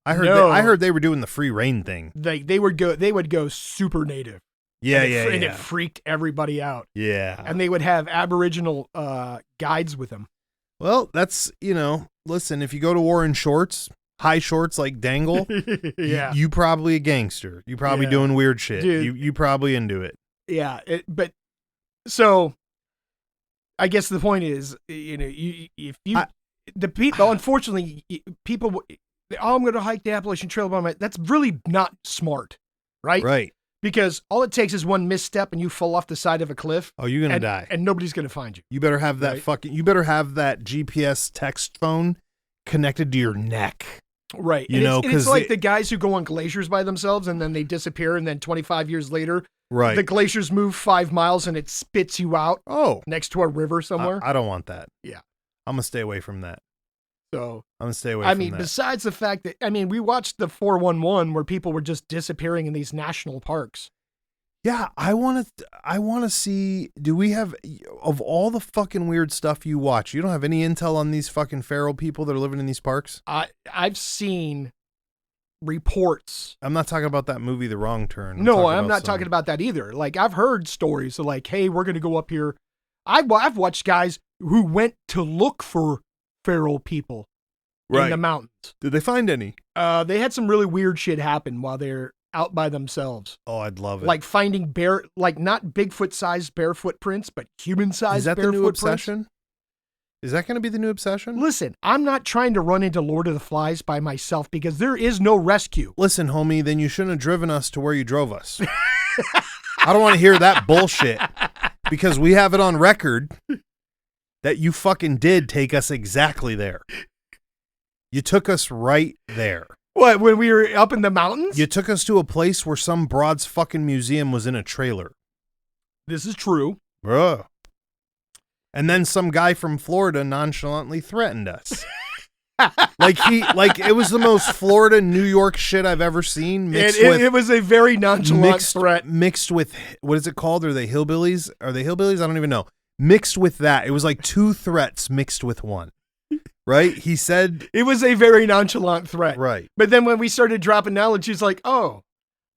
I heard they were doing the free reign thing. They would go super native. Yeah, and it freaked everybody out. Yeah. And they would have Aboriginal guides with them. Well, that's, listen, if you go to war in shorts, high shorts like Dangle, yeah, you probably a gangster. You probably doing weird shit. Dude, you probably into it. Yeah, but so I guess the point is, unfortunately, people, I'm going to hike the Appalachian Trail by that's really not smart, right? Right. Because all it takes is one misstep and you fall off the side of a cliff. Oh, you're going to die. And nobody's going to find you. You better have that you better have that GPS text phone connected to your neck. Right. It's like the guys who go on glaciers by themselves and then they disappear, and then 25 years later, the glaciers move 5 miles and it spits you out next to a river somewhere. I don't want that. Yeah. I'm going to stay away from that. So I'm going to stay away from that. Besides the fact that, we watched the 411 where people were just disappearing in these national parks. Yeah, I want to see, do we have, of all the fucking weird stuff you watch, you don't have any intel on these fucking feral people that are living in these parks? I've seen reports. I'm not talking about that movie, The Wrong Turn. I'm not talking about that either. Like, I've heard stories of like, hey, we're going to go up here. I've watched guys who went to look for feral people in the mountains. Did they find any? They had some really weird shit happen while they're out by themselves. Oh, I'd love it. Like finding not Bigfoot-sized bear footprints, but human-sized bear footprints. Is that the new obsession? Is that going to be the new obsession? Listen, I'm not trying to run into Lord of the Flies by myself because there is no rescue. Listen, homie, then you shouldn't have driven us to where you drove us. I don't want to hear that bullshit because we have it on record that you fucking did take us exactly there. You took us right there. What, when we were up in the mountains? You took us to a place where some broad's fucking museum was in a trailer. This is true. Bruh. And then some guy from Florida nonchalantly threatened us. It was the most Florida, New York shit I've ever seen. It was a very nonchalant threat. Mixed with, what is it called? Are they hillbillies? I don't even know. Mixed with that. It was like 2 threats mixed with one. Right? He said. It was a very nonchalant threat. Right. But then when we started dropping knowledge, he's like, oh,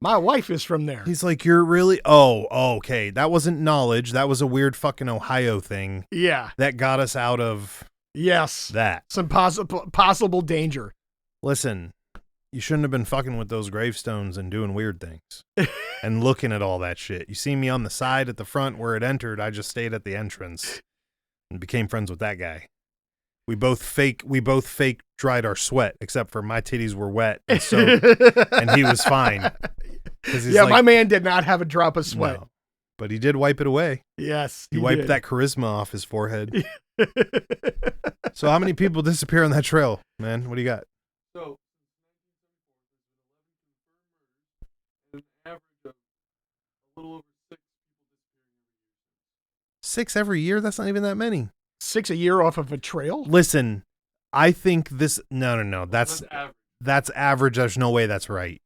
my wife is from there. He's like, you're really? Oh, okay. That wasn't knowledge. That was a weird fucking Ohio thing. Yeah. That got us out of. Yes. That. Some possible danger. Listen, you shouldn't have been fucking with those gravestones and doing weird things and looking at all that shit. You see me on the side at the front where it entered. I just stayed at the entrance and became friends with that guy. We both fake dried our sweat, except for my titties were wet and and he was fine. Yeah, my man did not have a drop of sweat. No, but he did wipe it away. Yes, he wiped that charisma off his forehead. So how many people disappear on that trail, man? What do you got? So, an average of a little over 6 people disappearing 6 every year? That's not even that many. 6 a year off of a trail? Listen, I think this. No. That's average. That's average. There's no way that's right.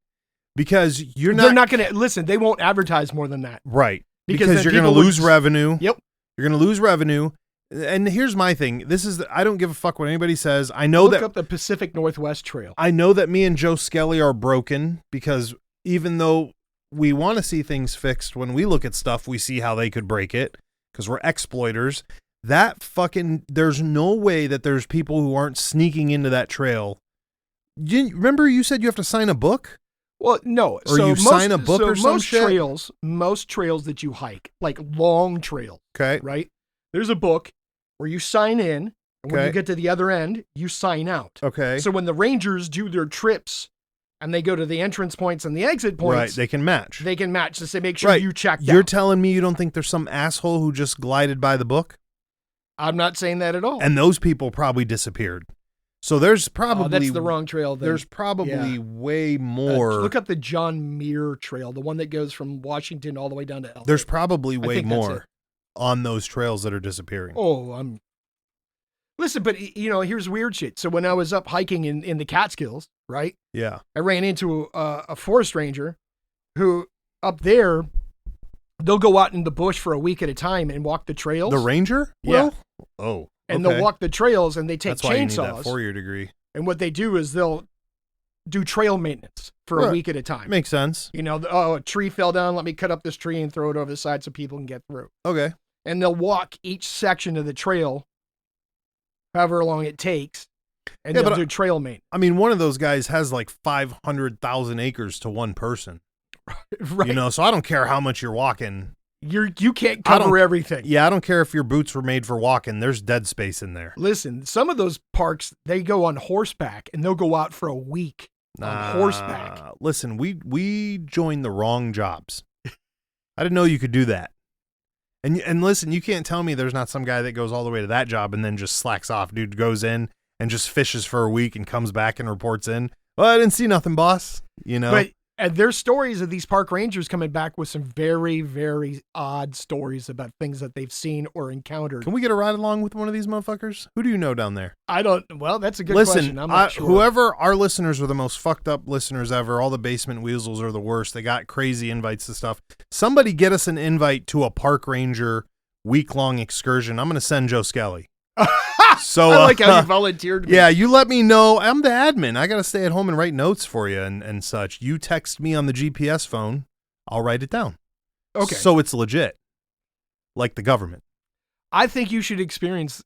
Because they're not going to listen. They won't advertise more than that. Right. Because you're going to lose revenue. Yep. You're going to lose revenue. And here's my thing. I don't give a fuck what anybody says. I know Look up the Pacific Northwest Trail. I know that me and Joe Skelly are broken because even though we want to see things fixed, when we look at stuff, we see how they could break it because we're exploiters. There's no way that there's people who aren't sneaking into that trail. Remember you said you have to sign a book? Well, no. Or you sign a book or some shit? Most trails that you hike, like long trails, okay, right? There's a book where you sign in, and when you get to the other end, you sign out. Okay. So when the rangers do their trips and they go to the entrance points and the exit points, right, they can match. To say, make sure you check out. You're telling me you don't think there's some asshole who just glided by the book? I'm not saying that at all. And those people probably disappeared. So there's probably... that's the wrong trail then. There's probably way more... look up the John Muir Trail, the one that goes from Washington all the way down to Elk. There's probably way more on those trails that are disappearing. Oh, Listen, but here's weird shit. So when I was up hiking in the Catskills, right? Yeah. I ran into a forest ranger who up there, they'll go out in the bush for a week at a time and walk the trails. The ranger? Yeah. Oh. And they'll walk the trails and they take chainsaws. That's why you need that 4-year degree. And what they do is they'll do trail maintenance for a week at a time. Makes sense. A tree fell down. Let me cut up this tree and throw it over the side so people can get through. Okay. And they'll walk each section of the trail, however long it takes, and they'll do trail maintenance. I mean, one of those guys has like 500,000 acres to one person. Right. So I don't care how much you're walking. You can't cover everything. Yeah, I don't care if your boots were made for walking. There's dead space in there. Listen, some of those parks, they go on horseback, and they'll go out for a week on horseback. Listen, we joined the wrong jobs. I didn't know you could do that. And listen, you can't tell me there's not some guy that goes all the way to that job and then just slacks off. Dude goes in and just fishes for a week and comes back and reports in. Well, I didn't see nothing, boss. But there's stories of these park rangers coming back with some very, very odd stories about things that they've seen or encountered. Can we get a ride along with one of these motherfuckers? Who do you know down there? Well, that's a good question. I'm not sure. Whoever, our listeners are the most fucked up listeners ever. All the basement weasels are the worst. They got crazy invites to stuff. Somebody get us an invite to a park ranger week-long excursion. I'm going to send Joe Skelly. So I like how you volunteered. Yeah, you let me know. I'm the admin. I got to stay at home and write notes for you and such. You text me on the GPS phone. I'll write it down. Okay. So it's legit. Like the government. I think you should experience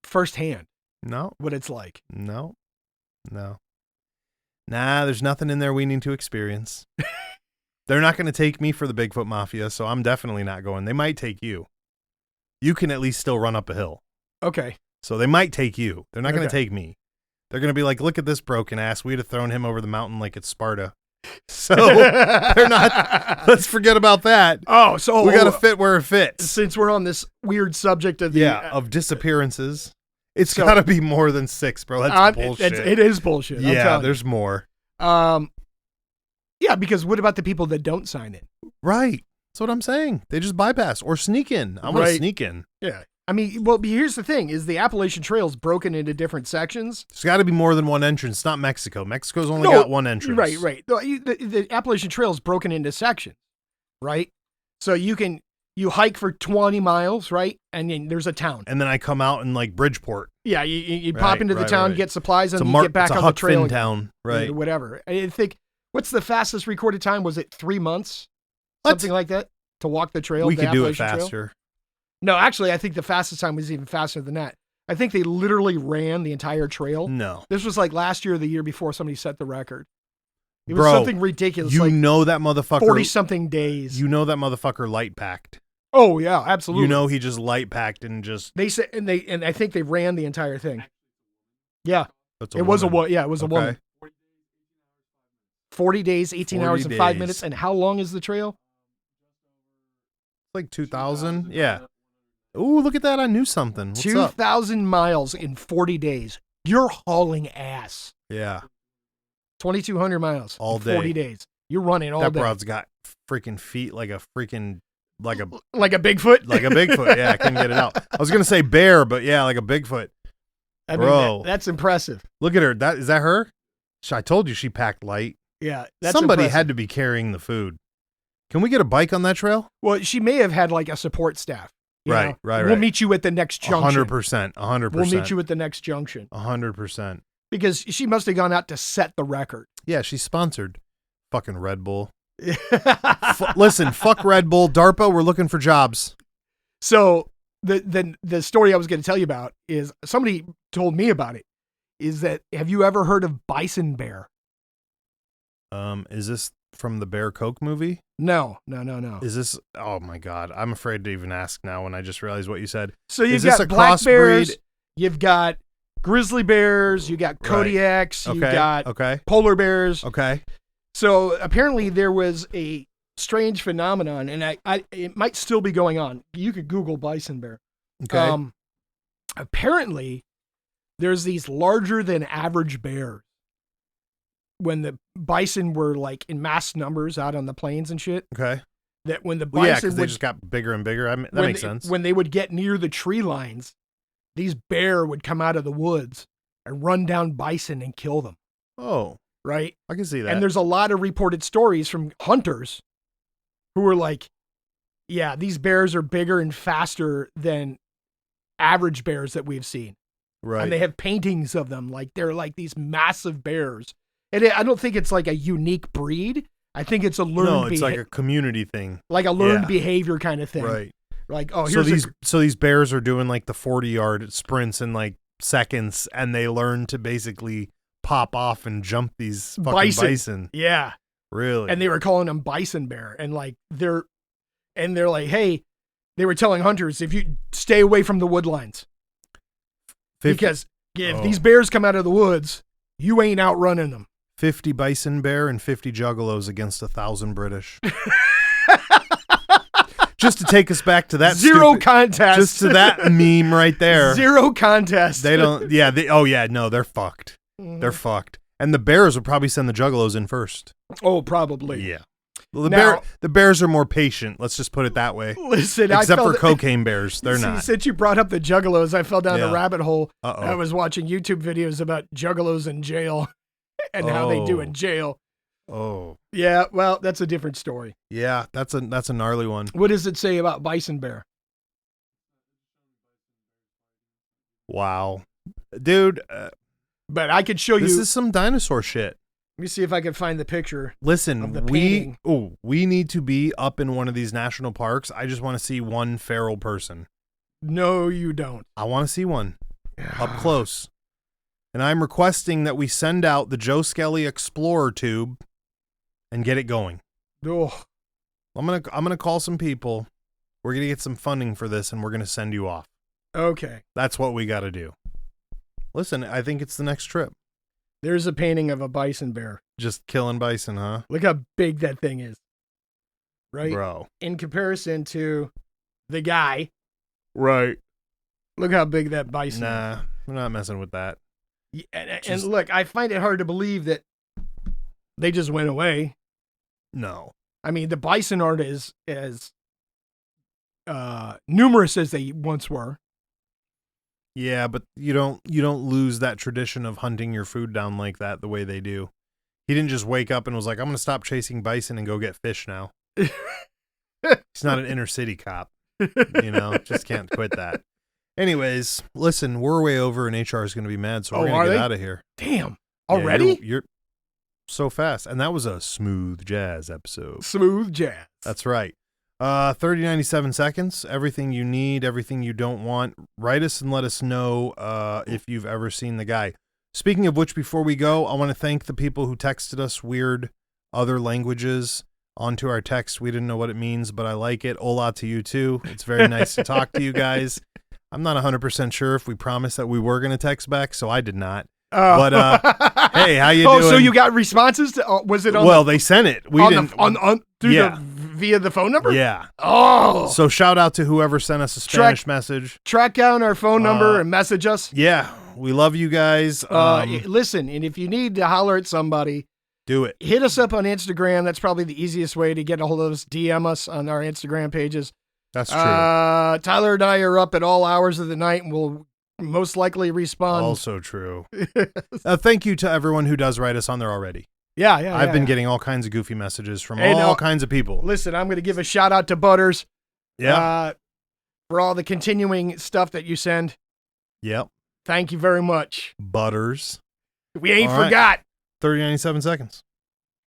firsthand. No. What it's like. No. Nah, there's nothing in there we need to experience. They're not going to take me for the Bigfoot Mafia, so I'm definitely not going. They might take you. You can at least still run up a hill. Okay. So they might take you. They're not going to take me. They're going to be like, look at this broken ass. We'd have thrown him over the mountain like it's Sparta. So they're not. Let's forget about that. Oh, so we got to fit where it fits. Since we're on this weird subject of of disappearances, it's got to be more than 6, bro. That's bullshit. It is bullshit. Yeah, there's more. Yeah, because what about the people that don't sign it? Right. That's what I'm saying. They just bypass or sneak in. I want to sneak in. Yeah. I mean, well, here's the thing: is the Appalachian Trail is broken into different sections. There's got to be more than one entrance. It's not Mexico. Mexico's only got one entrance. Right. The Appalachian Trail is broken into sections, right? So you hike for 20 miles, right? And then there's a town. And then I come out in like Bridgeport. Yeah, you pop into the town, get supplies, and you get back on the trail. Town, right? Or whatever. I think, what's the fastest recorded time? Was it 3 months? What? Something like that? To walk the trail? We could do it faster. Trail? No, actually, I think the fastest time was even faster than that. I think they literally ran the entire trail. No. This was like last year or the year before somebody set the record. It was Bro, something ridiculous. You know that motherfucker. 40-something days. You know that motherfucker light packed. Oh, yeah, absolutely. You know he just light packed and just. They said, and I think they ran the entire thing. Yeah. It was a woman. 40 days, 18 hours, and 5 minutes. And how long is the trail? Like 2,000. Yeah. Ooh, look at that. I knew something. 2,000 miles in 40 days. You're hauling ass. Yeah. 2,200 miles. All in day. 40 days. You're running all day. That day. broad's got freaking feet like a freaking. Like a Bigfoot? Like a Bigfoot. Yeah, I couldn't get it out. I was going to say bear, but yeah, like a Bigfoot. I mean, Bro. That's impressive. Look at her. Is that her? I told you she packed light. Yeah. That's Somebody impressive. had to be carrying the food. Can we get a bike on that trail? Well, she may have had like a support staff. Right. We'll meet you at the next junction. 100%. We'll meet you at the next junction. 100%. Because she must have gone out to set the record. Yeah, she's sponsored. Fucking Red Bull. Listen, fuck Red Bull. DARPA, we're looking for jobs. So the story I was going to tell you about is somebody told me about it. Is that, have you ever heard of bison bear? Is this from the Bear Coke movie? No. Is this? Oh my God, I'm afraid to even ask now when I just realized what you said. So you've got black bears, you've got grizzly bears, you got Kodiaks, right. You've got polar bears. Okay. So apparently there was a strange phenomenon, and it might still be going on. You could Google bison bear. Okay. Apparently there's these larger than average bears. When the bison were like in mass numbers out on the plains and shit. Okay. That when the bison because they just got bigger and bigger. That makes sense. When they would get near the tree lines, these bear would come out of the woods and run down bison and kill them. Oh. Right? I can see that. And there's a lot of reported stories from hunters who were like, yeah, these bears are bigger and faster than average bears that we've seen. Right. And they have paintings of them. Like they're like these massive bears. And I don't think it's like a unique breed. I think it's a learned. No, it's like a community thing, like a learned behavior kind of thing. Right. Like, oh, so these bears are doing like the 40-yard sprints in like seconds, and they learn to basically pop off and jump these fucking bison. Yeah. Really. And they were calling them bison bear, and like they're like, hey, they were telling hunters, if you stay away from the wood lines, because if these bears come out of the woods, you ain't outrunning them. 50 bison bear and 50 juggalos against 1,000 British. Just to take us back to that zero contest. Just to that meme right there. Zero contest. They don't. Yeah. They're fucked. Mm-hmm. They're fucked. And the bears would probably send the juggalos in first. Oh, probably. Yeah. Well, the bears are more patient. Let's just put it that way. Listen, except for cocaine bears, they're not. Since you brought up the juggalos, I fell down a rabbit hole. Uh-oh. I was watching YouTube videos about juggalos in jail. And how they do in jail. Oh. Yeah, well, that's a different story. Yeah, that's a gnarly one. What does it say about bison bear? Wow. Dude. But I could show you. This is some dinosaur shit. Let me see if I can find the picture. Listen, we need to be up in one of these national parks. I just want to see one feral person. No, you don't. I want to see one up close. And I'm requesting that we send out the Joe Skelly Explorer tube and get it going. Oh. I'm gonna call some people. We're gonna get some funding for this, and we're gonna send you off. Okay. That's what we got to do. Listen, I think it's the next trip. There's a painting of a bison bear. Just killing bison, huh? Look how big that thing is. Right? Bro. In comparison to the guy. Right. Look how big that bison is. Nah, we're not messing with that. And look, I find it hard to believe that They just went away. No. I mean, the bison aren't as numerous as they once were. Yeah, but you don't lose that tradition of hunting your food down like that the way they do. He didn't just wake up and was like, I'm going to stop chasing bison and go get fish now. He's not an inner city cop. Just can't quit that. Anyways, listen, we're way over and HR is going to be mad, so we're going to get out of here. Damn. Already? Yeah, you're so fast. And that was a smooth jazz episode. Smooth jazz. That's right. 97 seconds. Everything you need, everything you don't want. Write us and let us know if you've ever seen the guy. Speaking of which, before we go, I want to thank the people who texted us weird other languages onto our text. We didn't know what it means, but I like it. Hola to you too. It's very nice to talk to you guys. I'm not 100% sure if we promised that we were going to text back, so I did not. But hey, how you doing? Oh, so you got responses? Was it on? Well, they sent it. We didn't via the phone number. Yeah. Oh, so shout out to whoever sent us a Spanish message. Track down our phone number and message us. Yeah, we love you guys. Listen, and if you need to holler at somebody, do it. Hit us up on Instagram. That's probably the easiest way to get a hold of us. DM us on our Instagram pages. That's true. Tyler and I are up at all hours of the night, and we'll most likely respond. Also true. Thank you to everyone who does write us on there already. Yeah. I've been getting all kinds of goofy messages from all kinds of people. Listen, I'm going to give a shout out to Butters. Yeah. For all the continuing stuff that you send. Yep. Thank you very much. Butters. We ain't forgot. 97 seconds.